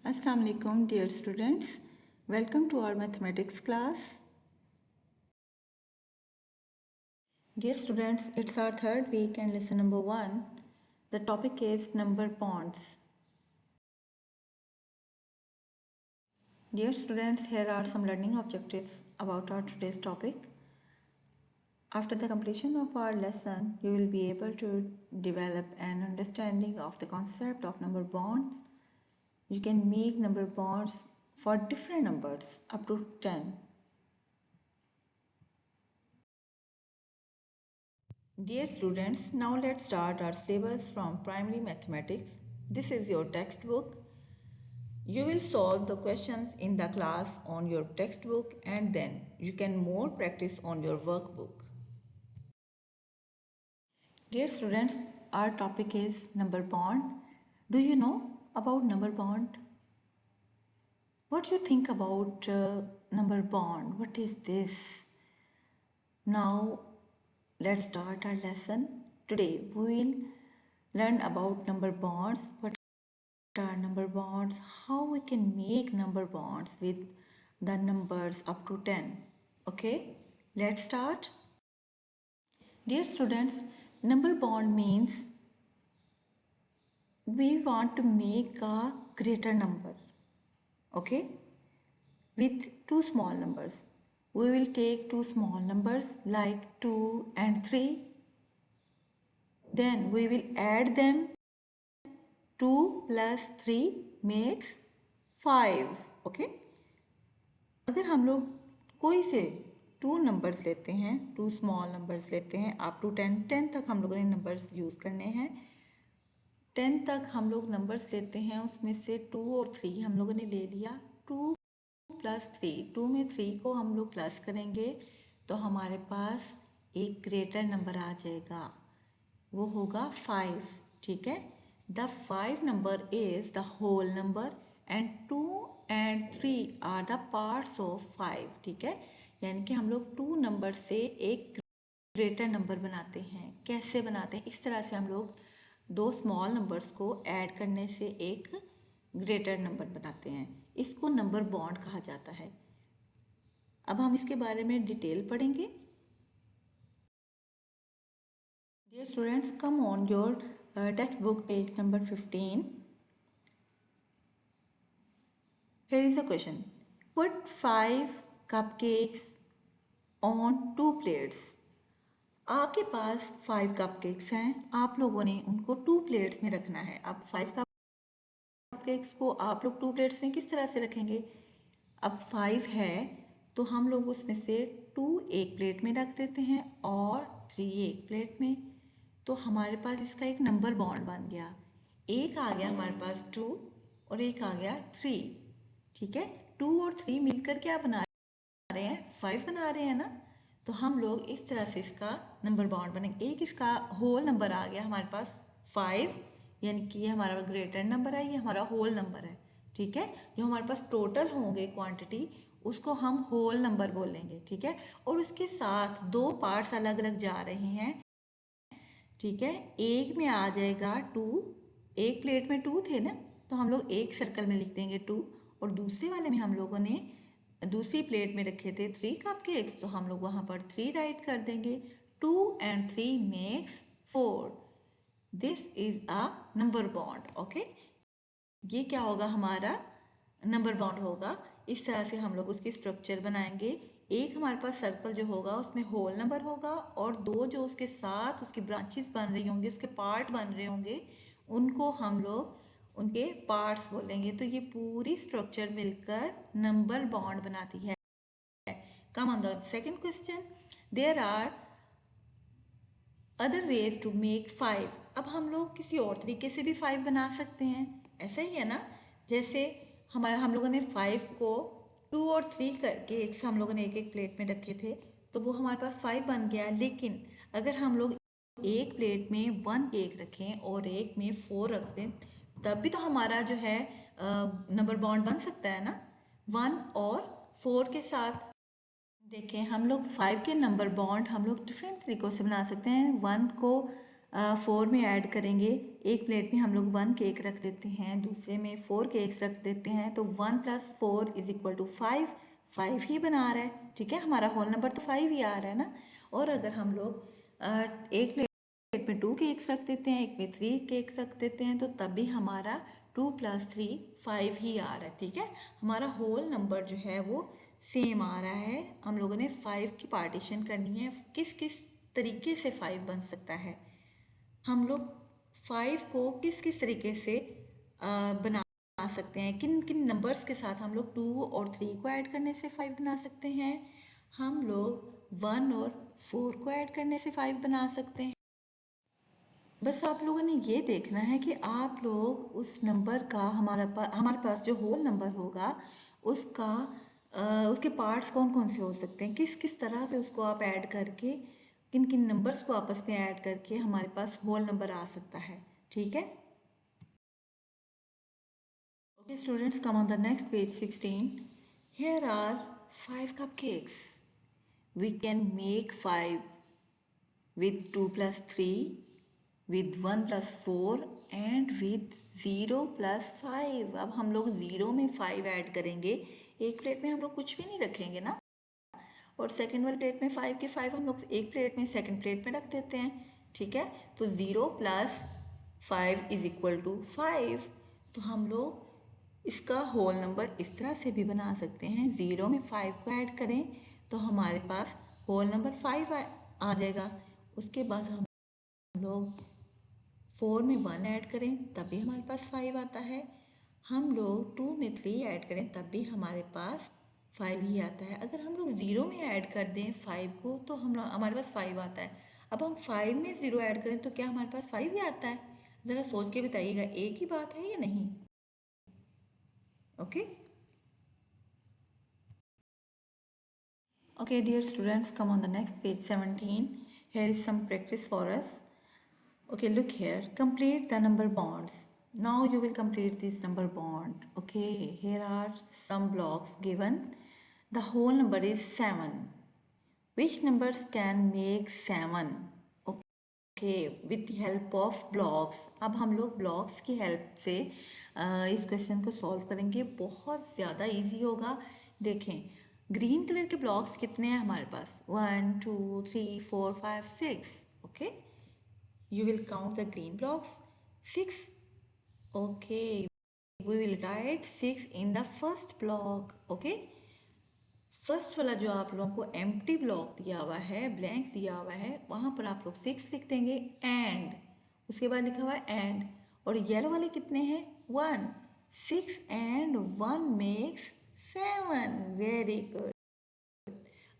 Assalamu alaikum dear students. Welcome to our mathematics class. Dear students, it's our third week and lesson number 1. The topic is number bonds. Dear students, here are some learning objectives about our today's topic. After the completion of our lesson, you will be able to develop an understanding of the concept of number bonds. You can make number bonds for different numbers up to 10. Dear students, now let's start our syllabus from primary mathematics. This is your textbook. You will solve the questions in the class on your textbook and then you can more practice on your workbook. Dear students, our topic is number bond. Do you know about number bond? What do you think about number bond? What is this? Now let's start our lesson. Today we will learn about number bonds. What are number bonds? How we can make number bonds with the numbers up to 10. Okay, let's start. Dear students, number bond means we want to make a greater number. Okay, with two small numbers. We will take two small numbers like 2 and 3. Then we will add them. 2 plus 3 makes 5. Okay, अगर हम लोग कोई से two numbers लेते हैं, to small numbers लेते हैं up to 10 तक हम लोगों ने नंबर्स यूज़ करने हैं. 10 तक हम लोग नंबर्स लेते हैं, उसमें से 2 और 3 हम लोगों ने ले लिया. 2 प्लस 3, 2 में 3 को हम लोग प्लस करेंगे तो हमारे पास एक ग्रेटर नंबर आ जाएगा, वो होगा 5. ठीक है, the 5 number is the whole number and 2 and 3 are the parts of 5. ठीक है, यानी कि हम लोग 2 नंबर से एक ग्रेटर नंबर बनाते हैं. कैसे बनाते हैं? इस तरह से हम लोग दो स्मॉल नंबर्स को ऐड करने से एक ग्रेटर नंबर बनाते हैं. इसको नंबर बॉन्ड कहा जाता है. अब हम इसके बारे में डिटेल पढ़ेंगे. Dear students, come on your textbook page number 15. Here is a question. Put 5 cupcakes on 2 plates. आपके पास 5 cupcakes हैं, आप लोगों ने उनको 2 plates में रखना है. अब 5 cupcakes को आप लोग 2 plates में किस तरह से रखेंगे? अब 5 है तो हम लोग उसमें से 2 एक प्लेट में रख देते हैं और 3 एक प्लेट में. तो हमारे पास इसका एक नंबर बॉन्ड बन गया. एक आ गया हमारे पास 2 और एक आ गया 3. ठीक है, 2 और 3 मिलकर क्या बना रहे हैं? 5 बना रहे हैं ना. तो हम लोग इस तरह से इसका नंबर बॉन्ड बनेंगे. एक इसका होल नंबर आ गया हमारे पास 5, यानी कि ये हमारा ग्रेटर नंबर है, ये हमारा होल नंबर है. ठीक है, जो हमारे पास टोटल होंगे क्वांटिटी उसको हम होल नंबर बोलेंगे. ठीक है, और उसके साथ दो पार्ट्स अलग अलग जा रहे हैं. ठीक है, एक में आ जाएगा 2, एक प्लेट में 2 थे ना, तो हम लोग एक सर्कल में लिख देंगे 2, और दूसरे वाले में हम लोगों ने दूसरी प्लेट में रखे थे 3 कपकेक्स, तो हम लोग वहाँ पर 3 राइट कर देंगे. 2 and 3 makes 4. This is a number bond. Okay, ये क्या होगा? हमारा नंबर बॉन्ड होगा. इस तरह से हम लोग उसकी स्ट्रक्चर बनाएंगे. एक हमारे पास सर्कल जो होगा उसमें होल नंबर होगा और दो जो उसके साथ उसकी ब्रांचेस बन रही होंगी, उसके पार्ट बन रहे होंगे, उनको हम लोग उनके पार्ट्स बोलेंगे. तो ये पूरी स्ट्रक्चर मिलकर नंबर बॉन्ड बनाती है. Come on the second question. There are other ways to make 5. अब हम लोग किसी और तरीके से भी 5 बना सकते हैं. ऐसा ही है ना, जैसे हम लोगों ने 5 को 2 और 3 करके एक से हम लोगों ने एक एक प्लेट में रखे थे, तो वो हमारे पास 5 बन गया. लेकिन अगर हम लोग एक प्लेट में 1 केक रखें और एक में 4 रख दें, तब भी तो हमारा जो है नंबर बॉन्ड बन सकता है ना, 1 और 4 के साथ. देखें, हम लोग 5 के नंबर बॉन्ड हम लोग डिफरेंट तरीक़ों से बना सकते हैं. 1 को 4 में ऐड करेंगे। एक प्लेट में हम लोग 1 केक रख देते हैं, दूसरे में 4 केक्स रख देते हैं, तो 1 + 4 = 5, 5 ही बना रहा है, ठीक है, हमारा होल नंबर तो 5 ही आ रहा है ना। और अगर हम लोग एक प्लेट में 2 केक्स रख देते हैं, एक में 3 केक रख देते हैं, तो तब भी हमारा 2 + 3 5 ही आ रहा है, ठीक है। हमारा होल नंबर जो है वो सेम आ रहा है। हम लोगों ने 5 की पार्टीशन करनी है, किस किस तरीके से 5 बन सकता है, हम लोग 5 को किस किस तरीके से बना सकते हैं, किन किन नंबर्स के साथ हम लोग 2 और 3 को ऐड करने से 5 बना सकते हैं, हम लोग 1 और 4 को ऐड करने से 5 बना सकते हैं। बस आप लोगों ने ये देखना है कि आप लोग उस नंबर का हमारे पास जो होल नंबर होगा उसका उसके पार्ट्स कौन कौन से हो सकते हैं, किस किस तरह से उसको आप ऐड करके, किन किन नंबर्स को आपस में ऐड करके हमारे पास होल नंबर आ सकता है, ठीक है। Okay students, come on the next page 16. Here are 5 cupcakes. We can make 5 with 2 + 3, with 1 + 4 and with 0 + 5. अब हम लोग 0 में 5 ऐड करेंगे, एक प्लेट में हम लोग कुछ भी नहीं रखेंगे ना, और सेकंड वाली प्लेट में 5 के 5 हम लोग एक प्लेट में सेकंड प्लेट में रख देते हैं, ठीक है। तो 0 + 5 = 5। तो हम लोग इसका होल नंबर इस तरह से भी बना सकते हैं, 0 में 5 को ऐड करें तो हमारे पास होल नंबर 5 आ जाएगा। उसके बाद हम लोग 4 में 1 ऐड करें तब भी हमारे पास 5 आता है, हम लोग 2 में 3 ऐड करें तब भी हमारे पास 5 ही आता है। अगर हम लोग 0 में ऐड कर दें 5 को तो हमारे पास 5 आता है। अब हम 5 में 0 ऐड करें तो क्या हमारे पास 5 ही आता है? ज़रा सोच के बताइएगा, एक ही बात है या नहीं? Okay Okay, dear students, come on the next page 17. Here is some practice for us. Okay, look here. Complete the number bonds. Now you will complete this number bond. Okay, here are some blocks given. The whole number is 7. Which numbers can make 7? Okay, with the help of blocks. अब हम लोग blocks की help से इस question को solve करेंगे, बहुत ज़्यादा इजी होगा। देखें, ग्रीन कलर के ब्लॉक्स कितने हैं हमारे पास? 1 2 3 4 5 6। Okay, you will count the green blocks. 6. Okay, we will write 6 in the first block. Okay, first वाला जो आप लोगों को एम्प्टी ब्लॉक दिया हुआ है, ब्लैंक दिया हुआ है, वहाँ पर आप लोग 6 लिख देंगे, एंड उसके बाद लिखा हुआ है एंड। और येलो वाले कितने हैं? 1। 6 and 1 makes 7. Very good.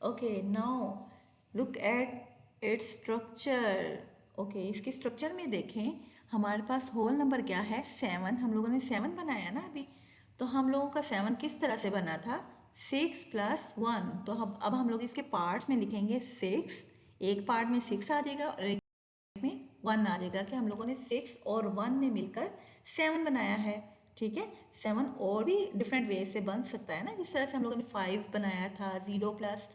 Okay, now look at its structure. Okay, इसके स्ट्रक्चर में देखें, हमारे पास होल नंबर क्या है? 7। हम लोगों ने 7 बनाया ना अभी, तो हम लोगों का 7 किस तरह से बना था? 6 + 1। तो अब हम लोग इसके पार्ट्स में लिखेंगे 6, एक पार्ट में 6 आ जाएगा और एक में 1 आ जाएगा, कि हम लोगों ने 6 और 1 ने मिलकर 7 बनाया है, ठीक है। 7 और भी डिफरेंट वे से बन सकता है ना, जिस तरह से हम लोगों ने 5 बनाया था, 0 +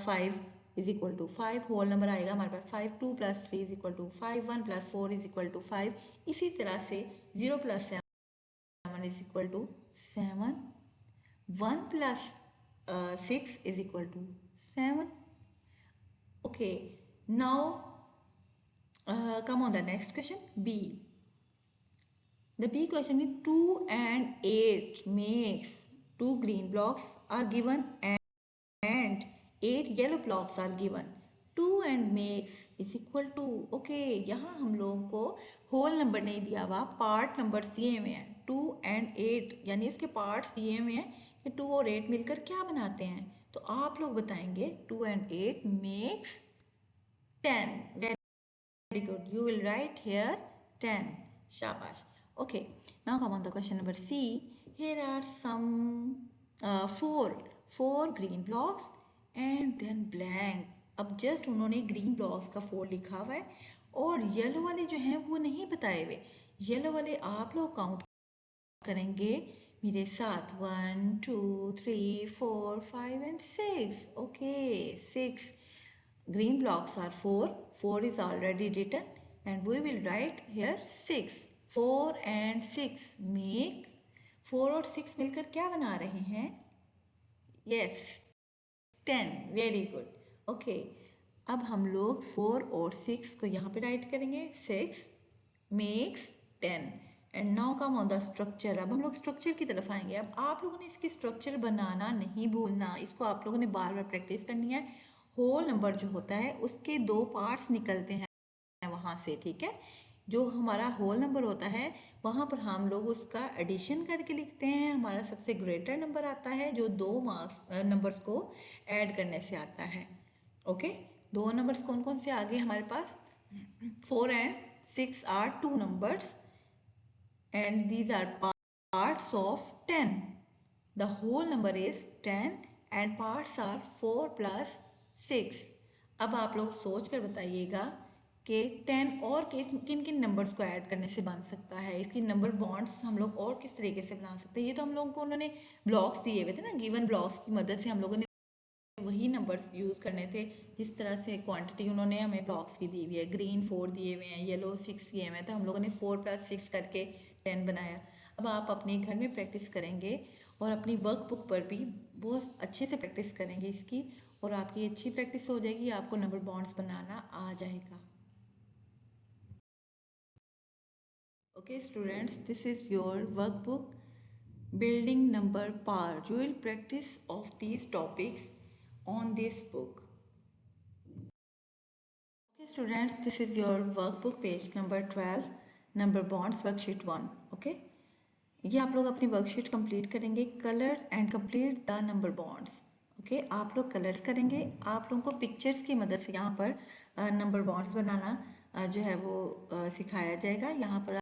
5 = 5 होल नंबर आएगा हमारे पास 5, 2 + 3 = 5, 1 + 4 = 5। इसी तरह से 0 + 7 = 7, 1 + 6 = 7। Okay, now come on the next question, B. The B question is 2 and 8 makes 2 green blocks are given and 8 yellow blocks are given. 2 and makes is equal to, okay, यहाँ हम लोगों को whole number नहीं दिया हुआ, part number दिए हुए हैं 2 and 8, यानी इसके पार्ट्स दिए हुए हैं कि 2 और 8 मिलकर क्या बनाते हैं। तो आप लोग बताएंगे 2 and 8 makes 10. Very good. You will write here 10. Shabash. Okay. Now come on to question number C. Here are some four green blocks and then blank. अब जस्ट उन्होंने ग्रीन ब्लॉक्स का 4 लिखा हुआ है और येलो वाले जो हैं वो नहीं बताए हुए। येलो वाले आप लोग काउंट करेंगे मेरे साथ, 1 2 3 4 5 and 6. Okay, 6. Green blocks are 4. 4 is already written. and we will write here 6. 4 and 6 make 4 और 6 मिलकर क्या बना रहे हैं? Yes, 10. Very good. ओके, अब हम लोग 4 और 6 को यहाँ पे राइट करेंगे. 6 makes 10. And now come on the structure. अब हम लोग स्ट्रक्चर की तरफ आएंगे. अब आप लोगों ने इसकी स्ट्रक्चर बनाना नहीं भूलना, इसको आप लोगों ने बार बार प्रैक्टिस करनी है. होल नंबर जो होता है उसके 2 पार्ट्स निकलते हैं वहाँ से, ठीक है. जो हमारा होल नंबर होता है वहाँ पर हम लोग उसका एडिशन करके लिखते हैं. हमारा सबसे ग्रेटर नंबर आता है जो 2 मार्क्स नंबर्स को ऐड करने से आता है. ओके, 2 नंबर्स कौन कौन से आगे हमारे पास? 4 and 6 are 2 numbers and these are parts of 10. The whole number is 10 and parts are 4 plus 6. अब आप लोग सोच कर बताइएगा कि 10 और किन किन नंबर्स को ऐड करने से बन सकता है. इसकी नंबर बॉन्ड्स हम लोग और किस तरीके से बना सकते हैं. ये तो हम लोगों को उन्होंने ब्लॉक्स दिए हुए थे ना, गिवन ब्लॉक्स की मदद से हम लोगों ने वही नंबर्स यूज़ करने थे. जिस तरह से क्वांटिटी उन्होंने हमें ब्लॉक्स की दी हुई है, ग्रीन 4 दिए हुए हैं, येलो 6 दिए हुए हैं, तो हम लोगों ने 4 + 6 करके 10 बनाया. अब आप अपने घर में प्रैक्टिस करेंगे और अपनी वर्कबुक पर भी बहुत अच्छे से प्रैक्टिस करेंगे इसकी, और आपकी अच्छी प्रैक्टिस हो जाएगी, आपको नंबर बॉन्ड्स बनाना आ जाएगा. Okay students, this is your workbook building number power. You will practice of these topics on this book. Okay students, this is your workbook page number 12, number bonds worksheet 1. Okay, ये आप लोग अपनी worksheet complete करेंगे. Colour and complete the number bonds. Okay, आप लोग colours करेंगे. आप लोगों को पिक्चर्स की मदद से यहाँ पर नंबर बॉन्ड्स बनाना जो है वो सिखाया जाएगा. यहाँ पर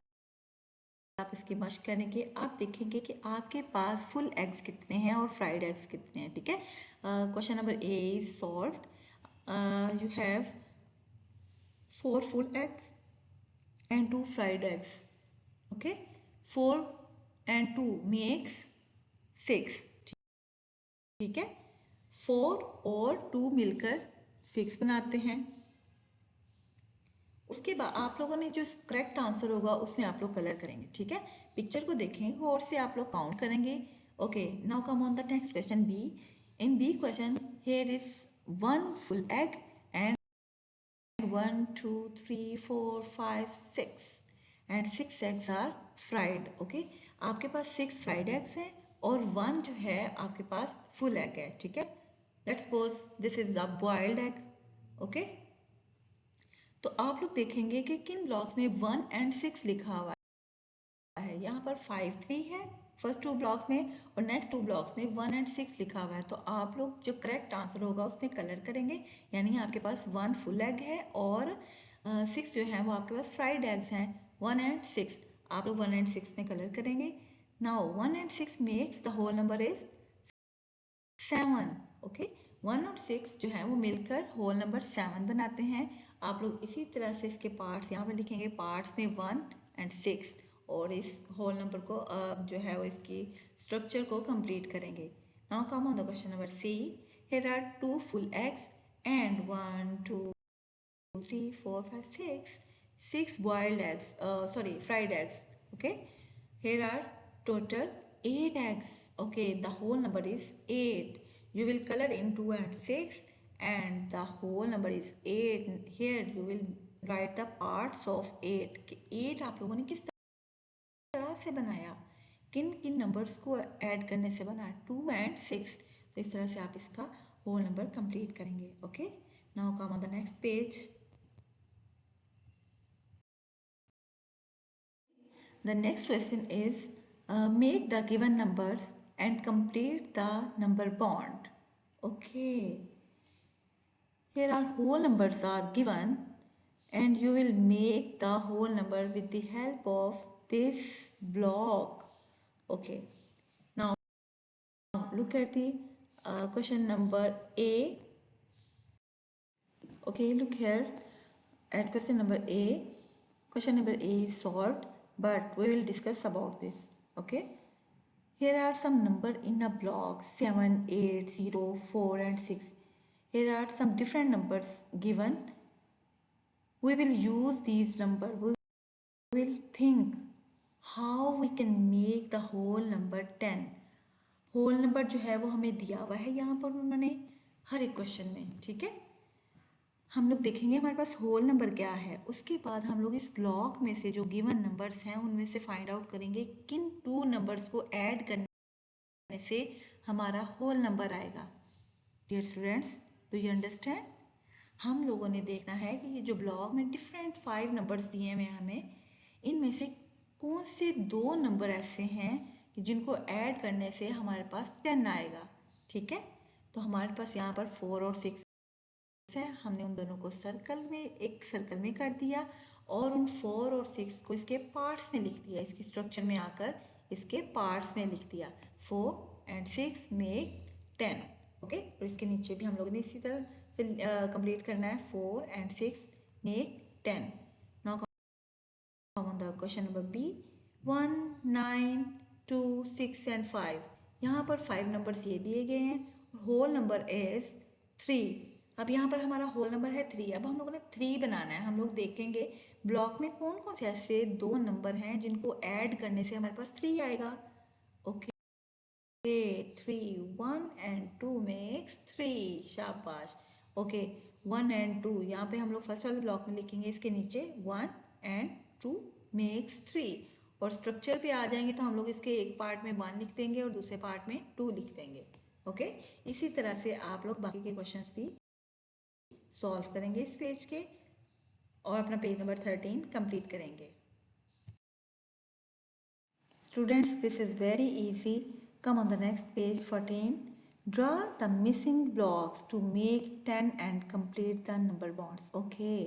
आप इसकी मशक करेंगे. आप देखेंगे कि आपके पास फुल एग्स कितने हैं और फ्राइड एग्स कितने हैं. ठीक है, question number A is solved. You have 4 full eggs and 2 fried eggs. Okay, 4 and 2 makes 6. ठीक है, 4 और 2 मिलकर 6 बनाते हैं. उसके बाद आप लोगों ने जो करेक्ट आंसर होगा उसमें आप लोग कलर करेंगे. ठीक है, पिक्चर को देखें और से आप लोग काउंट करेंगे. Okay, now come on the next question B. In B question here is 1 full egg and 1 2 3 4 5 6 and 6 eggs are fried. Okay, आपके पास 6 फ्राइड एग्स हैं और 1 जो है आपके पास फुल एग है. ठीक है, let's suppose this is the boiled egg. Okay, तो आप लोग देखेंगे कि किन ब्लॉक्स में 1 and 6 लिखा हुआ है. यहाँ पर 5 3 है फर्स्ट 2 ब्लॉक्स में और नेक्स्ट 2 ब्लॉक्स में 1 and 6 लिखा हुआ है. तो आप लोग जो करेक्ट आंसर होगा उसमें कलर करेंगे. यानी आपके पास 1 फुल एग है और 6 जो है वो आपके पास फ्राइड एग्स हैं. 1 and 6 आप लोग 1 and 6 में कलर करेंगे. Now 1 and 6 makes the whole number is 7. Okay, 1 और 6 जो है वो मिलकर होल नंबर 7 बनाते हैं. आप लोग इसी तरह से इसके पार्ट्स यहाँ पर लिखेंगे. पार्ट्स में 1 and 6 और इस होल नंबर को जो है वो इसकी स्ट्रक्चर को कंप्लीट करेंगे. Now come on the question number C. Here are 2 full eggs and 1 2 3 4 5 6 boiled eggs, sorry, fried eggs. Okay, here are total 8 eggs. Okay, the whole number is 8. You will color in 2 and 6 and the whole number is 8. Here you will write the parts of 8. 8 आप लोगों ने किस तरह से बनाया, किन किन numbers को ऐड करने से बना? 2 and 6. तो इस तरह से आप इसका होल नंबर कंप्लीट करेंगे. Okay, now come on the next page. The next question is make the given numbers and complete the number bond. Okay, here are whole numbers are given and you will make the whole number with the help of this block. Okay, now look at the question number A. Okay, look here at question number A. Question number A is solved, but we will discuss about this. Okay, here are some number in a block 7 8 0 4 and 6. Here are some different numbers given We will use these number. We will think how we can make the whole number 10. Whole number जो है वो हमें दिया हुआ है यहाँ पर उन्होंने हर एक क्वेश्चन में, ठीक है। हम लोग देखेंगे हमारे पास होल नंबर क्या है, उसके बाद हम लोग इस ब्लॉक में से जो गिवन नंबर्स हैं उनमें से फाइंड आउट करेंगे किन टू नंबर्स को ऐड करने से हमारा होल नंबर आएगा। Dear students, do you understand? हम लोगों ने देखना है कि ये जो ब्लॉक में डिफरेंट 5 नंबर्स दिए हुए हैं हमें, इनमें से कौन से 2 नंबर ऐसे हैं कि जिनको ऐड करने से हमारे पास 10 आएगा, ठीक है। तो हमारे पास यहाँ पर 4 और 6 है, हमने उन दोनों को एक सर्कल में कर दिया और उन 4 और 6 को इसके पार्ट्स में लिख दिया, इसकी स्ट्रक्चर में आकर इसके पार्ट्स में लिख दिया। 4 and 6 मेक 10, ओके। और इसके नीचे भी हम लोगों ने इसी तरह से कंप्लीट करना है, 4 and 6 make 10। Now come on the question number B, 1, 9, 2, 6 and 5। यहाँ पर 5 नंबर्स ये दिए गए हैं, होल नंबर इज 3। अब यहाँ पर हमारा होल नंबर है 3। अब हम लोगों ने 3 बनाना है। हम लोग देखेंगे ब्लॉक में कौन कौन से ऐसे 2 नंबर हैं जिनको ऐड करने से हमारे पास 3 आएगा, ओके। 3, 1 and 2 makes 3, शाबाश, ओके। 1 and 2 यहाँ पे हम लोग फर्स्ट वाले ब्लॉक में लिखेंगे, इसके नीचे 1 and 2 makes 3। और स्ट्रक्चर पे आ जाएंगे तो हम लोग इसके एक पार्ट में 1 लिख देंगे और दूसरे पार्ट में 2 लिख देंगे, ओके। इसी तरह से आप लोग बाकी के क्वेश्चंस भी सॉल्व करेंगे इस पेज के और अपना पेज नंबर 13 कंप्लीट करेंगे। Students, this is very easy. Come on the next page 14। Draw the missing blocks to make 10 and complete the number bonds, okay.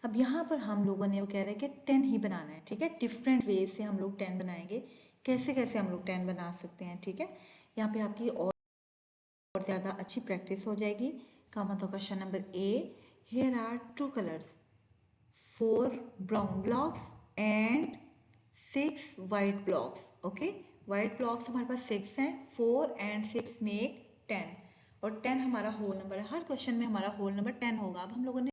अब यहाँ पर हम लोगों ने वो कह रहे हैं कि 10 ही बनाना है, ठीक है। डिफरेंट वेज से हम लोग 10 बनाएंगे, कैसे कैसे हम लोग 10 बना सकते हैं, ठीक है। यहाँ पे आपकी और ज़्यादा अच्छी प्रैक्टिस हो जाएगी। Come on the question number A, here are 2 colours, 4 brown blocks and 6 white blocks, okay। white blocks हमारे पास 6 हैं, 4 and 6 make 10 और 10 हमारा होल नंबर है। हर क्वेश्चन में हमारा होल नंबर 10 होगा। अब हम लोगों ने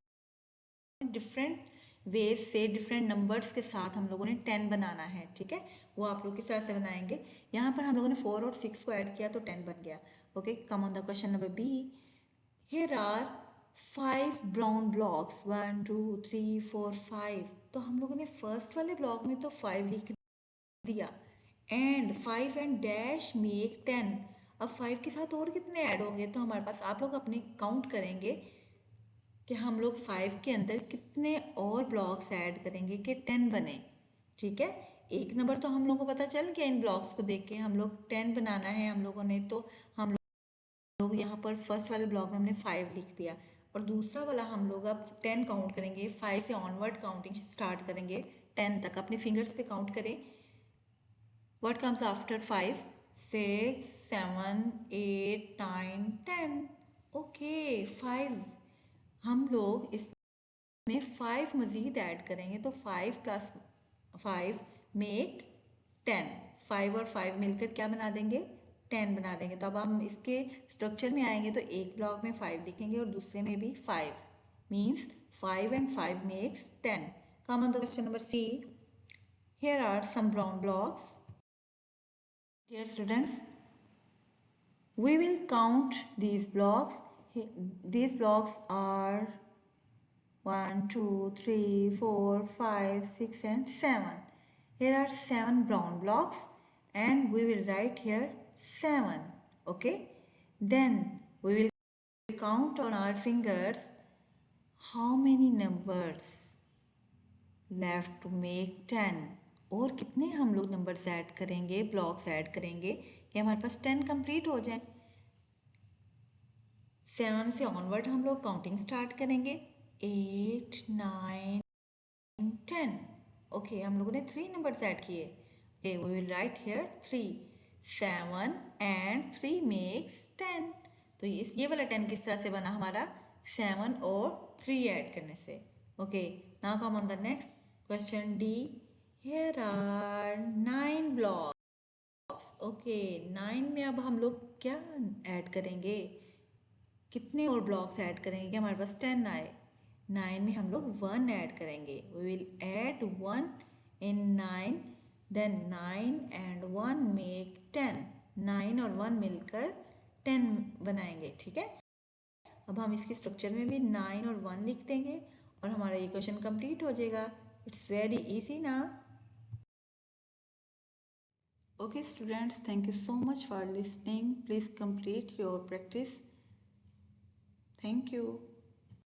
डिफरेंट वेज से डिफरेंट नंबर्स के साथ हम लोगों ने 10 बनाना है, ठीक है। वो आप लोग किस तरह से बनाएंगे, यहाँ पर हम लोगों ने 4 और 6 को ऐड किया तो 10 बन गया, okay. Come on the question number B, here are 5 brown blocks, 1, 2, 3, 4, 5। तो हम लोगों ने फर्स्ट वाले ब्लॉक में तो 5 लिख दिया एंड 5 एंड डैश मेक 10। अब 5 के साथ और कितने ऐड होंगे, तो हमारे पास आप लोग अपने काउंट करेंगे कि हम लोग 5 के अंदर कितने और ब्लॉक्स ऐड करेंगे कि 10 बने, ठीक है। एक नंबर तो हम लोगों को पता चल गया, इन ब्लॉक्स को देख के हम लोग 10 बनाना है हम लोगों ने, तो हम लोग यहाँ पर फर्स्ट वाले ब्लॉक में हमने 5 लिख दिया और दूसरा वाला हम लोग अब 10 काउंट करेंगे। 5 से ऑनवर्ड काउंटिंग स्टार्ट करेंगे 10 तक, अपने फिंगर्स पे काउंट करें। What comes after 5, 6, 7, 8, 9, 10, okay. 5 हम लोग इसमें 5 मज़ीद ऐड करेंगे तो 5 + 5 मेक 10। 5 और 5 मिलकर क्या बना देंगे, 10 बना देंगे। तो अब हम इसके स्ट्रक्चर में आएंगे तो एक ब्लॉक में 5 लिखेंगे और दूसरे में भी 5, means 5 and 5 makes 10। Come on the question number C, here are some brown blocks. Dear students, we will count these blocks. These blocks are 1, 2, 3, 4, 5, 6 and 7. Here are 7 brown blocks and we will write here 7, okay. Then we will count on our fingers how many numbers left to make 10 और कितने हम लोग numbers add करेंगे, blocks add करेंगे कि हमारे पास 10 complete हो जाए। 7 से ऑनवर्ड हम लोग काउंटिंग स्टार्ट करेंगे, 8, 9, 10, ओके। हम लोगों ने 3 नंबर्स ऐड किए, we will write here 3, 7 and 3 makes 10। तो ये वाला 10 किस तरह से बना हमारा, 7 और 3 ऐड करने से, okay. Now come on the next question D, here are 9 blocks, okay. 9 में अब हम लोग क्या ऐड करेंगे, कितने और ब्लॉक्स ऐड करेंगे कि हमारे पास 10 आए, 9 में हम लोग 1 ऐड करेंगे, we will add 1 in 9, then 9 and 1 make 10, 9 और 1 मिलकर 10 बनाएंगे, ठीक है। अब हम इसके स्ट्रक्चर में भी 9 और 1 लिख देंगे और हमारा ये क्वेश्चन कंप्लीट हो जाएगा। इट्स वेरी इजी ना। Okay students, thank you so much for listening. Please complete your practice. Thank you.